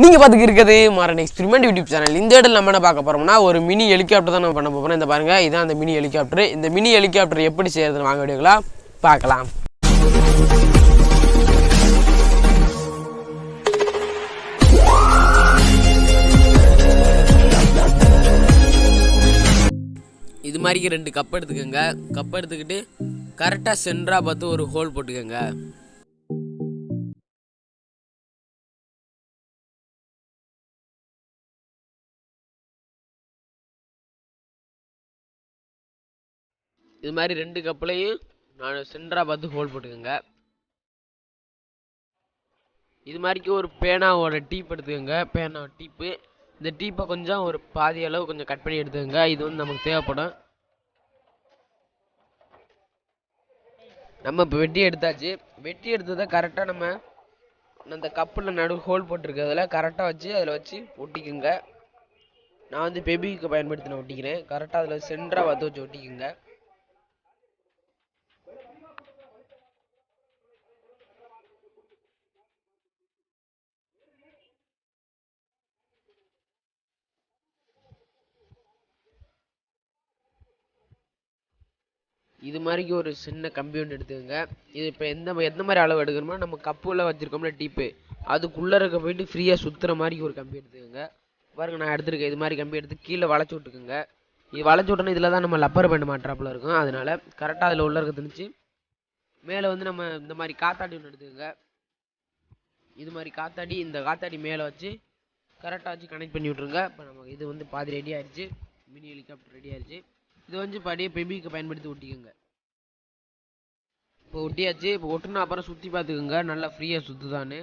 நீங்கள் பார்த்துக்கு இருக்கிறது மாறன் எக்ஸ்பிரிமெண்ட் யூடியூப் சேனல். இந்த இடத்துல நம்ம என்ன பார்க்க போகிறோம்னா ஒரு மினி ஹெலிகாப்டர் தான் நம்ம பண்ண போகிறோம். இந்த பாருங்கள், இதுதான் அந்த மினி ஹெலிகாப்டர். இந்த மினி ஹெலிகாப்டர் எப்படி செய்யறதுன்னு வாங்க வீடியோங்களா பார்க்கலாம். இது மாதிரி 2 கப் எடுத்துக்கோங்க. கப் எடுத்துக்கிட்டு கரெக்டாக சென்டராக பார்த்து ஒரு ஹோல் போட்டுக்கோங்க. இது மாதிரி 2 கப்லையும் நான் சென்டராக பார்த்து ஹோல் போட்டுக்கோங்க. இது மாதிரிக்கு ஒரு பேனாவோட டீப் எடுத்துக்கோங்க. பேனா டீப்பு, இந்த டீப்பை கொஞ்சம் ஒரு பாதி அளவு கொஞ்சம் கட் பண்ணி எடுத்துக்கோங்க. இது வந்து நமக்கு தேவைப்படும். நம்ம இப்போ வெட்டி எடுத்தாச்சு. வெட்டி எடுத்ததை கரெக்டாக நம்ம அந்த கப்பில் நடு ஹோல் போட்டிருக்கிறதுல கரெக்டாக வச்சு அதில் வச்சு ஒட்டிக்குங்க. நான் வந்து பெபிக்கு பயன்படுத்தி நான் ஒட்டிக்கிறேன். கரெக்டாக அதில் சென்டராக பார்த்து வச்சு ஒட்டிக்குங்க. இது மாதிரிக்கு ஒரு சின்ன கம்பி ஒன்று எடுத்துக்கோங்க. இது இப்போ எந்த மாதிரி அளவு எடுக்கணுமோ நம்ம கப்புல வச்சுருக்கோம்ல டீப்பு, அதுக்குள்ளே இருக்க போயிட்டு ஃப்ரீயாக சுற்றுற மாதிரி ஒரு கம்பி எடுத்துக்கோங்க. பாருங்க, நான் எடுத்துருக்கேன். இது மாதிரி கம்பி எடுத்து கீழே வளைச்சி விட்டுக்குங்க. இது வளைச்சி விட்டோன்னா இதில் தான் நம்ம லப்பர் பேண்ட் மாட்டுறாப்புல இருக்கும். அதனால கரெக்டாக அதில் உள்ள இருக்க திணிச்சு மேலே வந்து நம்ம இந்த மாதிரி காத்தாடி ஒன்று எடுத்துக்கோங்க. இது மாதிரி காத்தாடி, இந்த காத்தாடி மேலே வச்சு கரெக்டாக வச்சு கனெக்ட் பண்ணி விட்ருங்க. இப்போ நம்ம இது வந்து பாதி ரெடி ஆயிடுச்சு. மினி ஹெலிகாப்டர் ரெடி ஆயிடுச்சு. இது வந்து படியே பெபிக்கு பயன்படுத்தி ஒட்டிக்கோங்க. இப்போ ஒட்டியாச்சு. இப்போ ஒட்டுனா அப்புறம் சுற்றி பார்த்துக்குங்க, நல்லா ஃப்ரீயாக சுற்றுதான்னு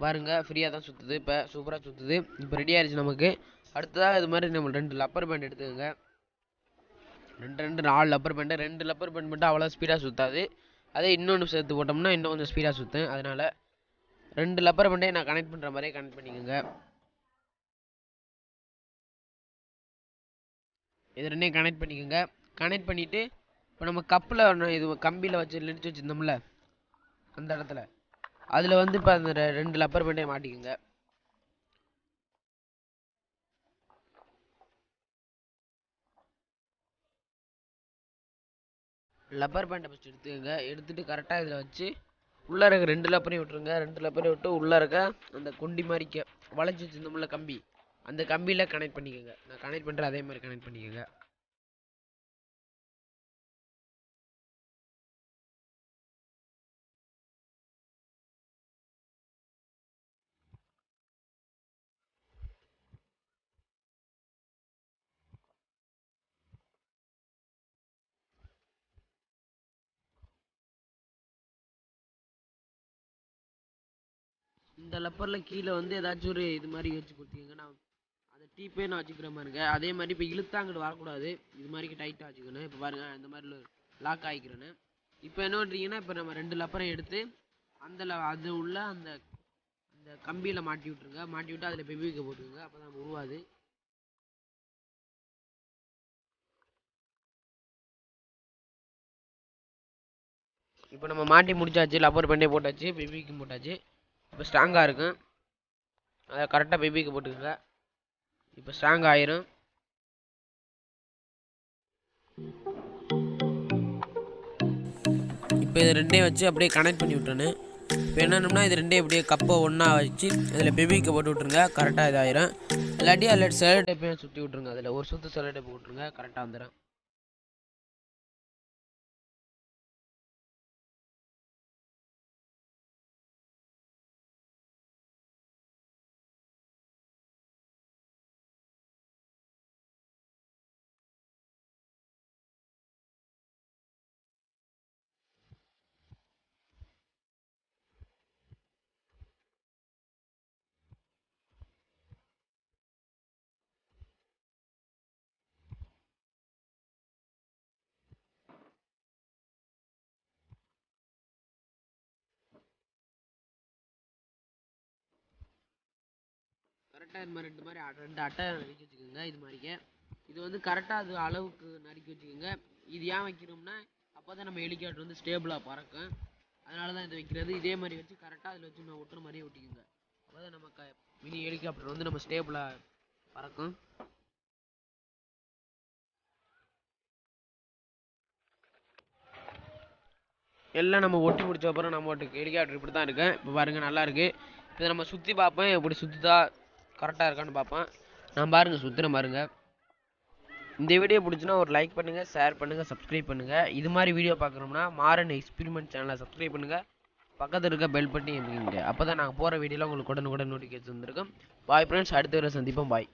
பாருங்கள். ஃப்ரீயாக தான் சுற்றுது, இப்போ சூப்பராக சுற்றுது. இப்போ ரெடி ஆயிடுச்சு நமக்கு. அடுத்ததாக இது மாதிரி நம்ம 2 லப்பர் பேண்ட் எடுத்துக்கோங்க. 4 லப்பர் பேண்டு. 2 லப்பர் பேண்ட் மட்டும் அவ்வளோ ஸ்பீடாக சுற்றாது. அதே இன்னொன்று சேர்த்து போட்டோம்னா இன்னும் கொஞ்சம் ஸ்பீடாக சுற்றும். அதனால் 2 லப்பர் பேண்டே நான் கனெக்ட் பண்ணுற மாதிரியே கனெக்ட் பண்ணிக்கோங்க. இது 2 கனெக்ட் பண்ணிக்கோங்க. கனெக்ட் பண்ணிவிட்டு இப்போ நம்ம கப்பில் இது கம்பியில் வச்சு நெடிச்சு வச்சுருந்தோம்ல அந்த இடத்துல, அதில் வந்து இப்போ அந்த 2 லப்பர் பேண்டே மாட்டிக்கோங்க. லப்பர் பேண்டை ஃபஸ்ட் எடுத்துக்கோங்க. எடுத்துகிட்டு கரெக்டாக இதில் வச்சு உள்ளே இருக்க 2 லப்பரையும் விட்டுருங்க. 2 லப்பரையும் விட்டு உள்ளே இருக்க அந்த கொண்டி மாதிரி வளைச்சி வச்சுருந்தோம்ல கம்பி, அந்த கம்பியில் கனெக்ட் பண்ணிக்கோங்க. நான் கனெக்ட் பண்ணுற அதே மாதிரி கனெக்ட் பண்ணிக்கோங்க. இந்த லப்பரில் கீழே வந்து ஏதாச்சும் ஒரு இது மாதிரி வச்சு கொடுத்தீங்க. நான் அந்த டீப்பே நான் வச்சுக்கிற மாதிரிங்க. அதே மாதிரி இப்போ இழுத்தா அங்கிட்டு வரக்கூடாது. இது மாதிரி டைட்டாக வச்சுக்கணும். இப்போ பாருங்கள், இந்த மாதிரி லாக் ஆகிக்கிறேன்னு. இப்போ என்ன பண்ணுறீங்கன்னா, இப்போ நம்ம 2 லப்பரை எடுத்து அது உள்ள அந்த அந்த கம்பியில் மாட்டி விட்ருங்க. மாட்டி விட்டு அதில் பெபிக்க போட்டுருங்க. அப்போ தான் உருவாது. இப்போ நம்ம மாட்டி முடிச்சாச்சு. லப்பர் பேண்டே போட்டாச்சு, பெபிக்கும் போட்டாச்சு. இப்போ ஸ்ட்ராங்காக இருக்கும். அதை கரெக்டாக பெபிக்கு போட்டுக்கோங்க. இப்போ ஸ்ட்ராங் ஆயிரும். இப்போ இது 2 வச்சு அப்படியே கனெக்ட் பண்ணி விட்டுறேன்னு. இப்போ என்னன்னா இது 2 அப்படியே கப்பை ஒன்றா வச்சு அதில் பெபிக்கு போட்டு விட்ருங்க. கரெக்டாக இதாயிரும். இல்லாட்டி அதில் செலோ டேப்பையும் சுற்றி விட்ருங்க. அதில் ஒரு சுற்று செலோ டேப் விட்ருங்க. கரெக்டாக வந்துடும். கரெக்டாக இது மாதிரி 2 அட்டை நறுக்கி வச்சுக்கோங்க. இது மாதிரிக்கே இது வந்து கரெக்டாக அது அளவுக்கு நறுக்கி வச்சுக்கோங்க. இது ஏன் வைக்கிறோம்னா அப்போ தான் நம்ம ஹெலிகாப்டர் வந்து ஸ்டேபிளாக பறக்கும். அதனால தான் இது வைக்கிறது. இதே மாதிரி வச்சு கரெக்டாக அதில் வச்சு நான் ஒட்டுற மாதிரியே ஒட்டிக்கோங்க. அப்போ தான் நம்ம மினி ஹெலிகாப்டர் வந்து நம்ம ஸ்டேபிளாக பறக்கும். எல்லாம் நம்ம ஒட்டி முடிச்ச அப்புறம் நம்ம ஹெலிகாப்டர் இப்படி தான் இருக்கு. இப்போ பாருங்க நல்லா இருக்கு. இதை நம்ம சுற்றி பார்ப்பேன், எப்படி சுற்றுதா கரெக்டாக இருக்கான்னு பார்ப்பேன். நான் பாருங்க சுற்றுறேன் பாருங்க. இந்த வீடியோ பிடிச்சுன்னா ஒரு லைக் பண்ணுங்கள், ஷேர் பண்ணுங்கள், சப்ஸ்கிரைப் பண்ணுங்கள். இது மாதிரி வீடியோ பார்க்குறோம்னா மாரன் எக்ஸ்பிரிமெண்ட் சேனலை சப்ஸ்கிரைப் பண்ணுங்கள். பக்கத்தில் இருக்க பெல் பட்டி எம்பிங்க. அப்போ தான் நாங்கள் போகிற வீடியோவில் உங்களுக்கு உடனுக்குடன் நோட்டிஃபிகேஷன் வந்துருக்கும். பாய் ஃப்ரெண்ட்ஸ், அடுத்த வீடியோ சந்திப்போம். பாய்.